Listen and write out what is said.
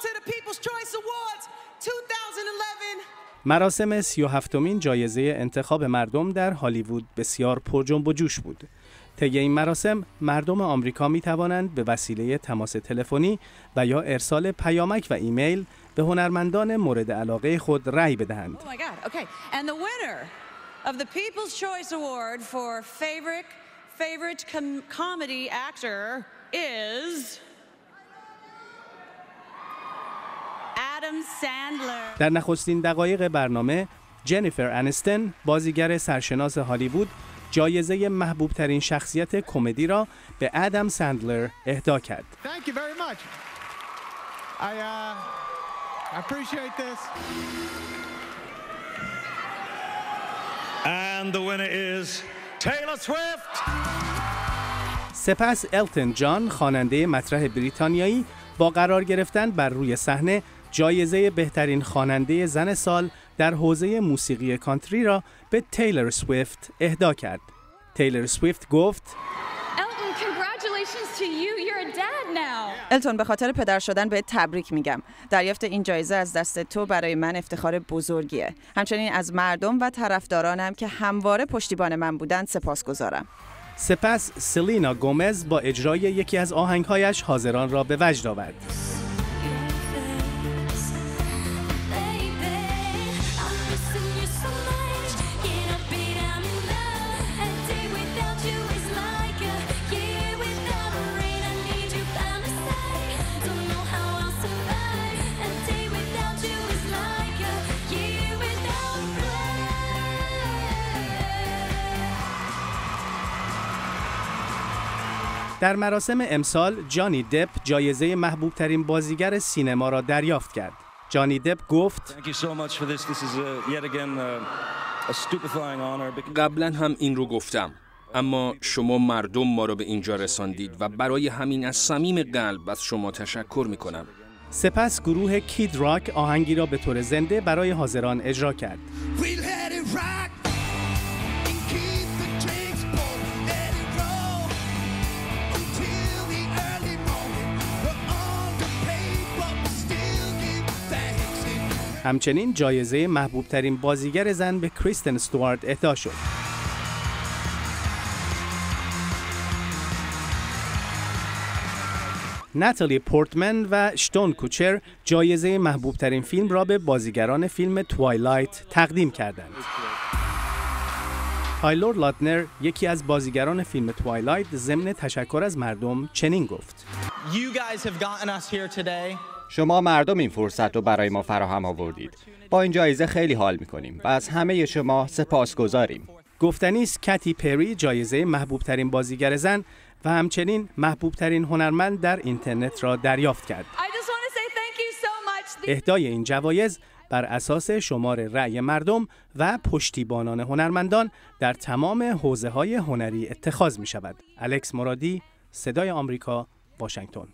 to the People's Choice Awards 2011. مراسم 37مین جایزه انتخاب مردم در هالیوود بسیار پرجنب و جوش بود. طی این مراسم مردم آمریکا می توانند به وسیله تماس تلفنی و یا ارسال پیامک و ایمیل به هنرمندان مورد علاقه خود رأی بدهند. Oh my God. Okay. And the winner of the People's Choice Award for favorite comedy actor is Adam Sandler. در نخستین دقایق برنامه جنیفر انیستون، بازیگر سرشناس هالیوود، جایزه محبوب ترین شخصیت کمدی را به ادم سندلر اهدا کرد. Thank you very much. I appreciate this. And the winner is Taylor Swift. سپس التون جان، خواننده مطرح بریتانیایی، با قرار گرفتن بر روی صحنه جایزه بهترین خواننده زن سال در حوزه موسیقی کانتری را به تیلر سویفت اهدا کرد. تیلر سویفت گفت: التون، به خاطر پدر شدن بهت تبریک میگم. دریافت این جایزه از دست تو برای من افتخار بزرگیه. همچنین از مردم و طرفدارانم که همواره پشتیبان من بودند سپاسگزارم. سپس سلینا گومز با اجرای یکی از آهنگهایش حاضران را به وجد آورد. در مراسم امسال جانی دپ جایزه محبوب ترین بازیگر سینما را دریافت کرد. جانی دپ گفت: قبلا هم این رو گفتم، اما شما مردم ما را به اینجا رساندید و برای همین از صمیم قلب از شما تشکر می کنم. سپس گروه کید راک آهنگی را به طور زنده برای حاضران اجرا کرد. همچنین جایزه محبوب ترین بازیگر زن به کریستن استوارت اهدا شد. ناتالی پورتمن و اشتون کوچر جایزه محبوب ترین فیلم را به بازیگران فیلم توایلایت تقدیم کردند. تایلور لاتنر، یکی از بازیگران فیلم توایلایت، ضمن تشکر از مردم چنین گفت: شما مردم این فرصت رو برای ما فراهم آوردید. با این جایزه خیلی حال می‌کنیم و از همه شما سپاسگزاریم. گفتنی است کتی پری جایزه محبوب ترین بازیگر زن و همچنین محبوب ترین هنرمند در اینترنت را دریافت کرد. اهدای این جوایز بر اساس شمار رأی مردم و پشتیبانان هنرمندان در تمام حوزه‌های هنری اتخاذ می‌شود. الکس مرادی، صدای آمریکا، واشنگتن.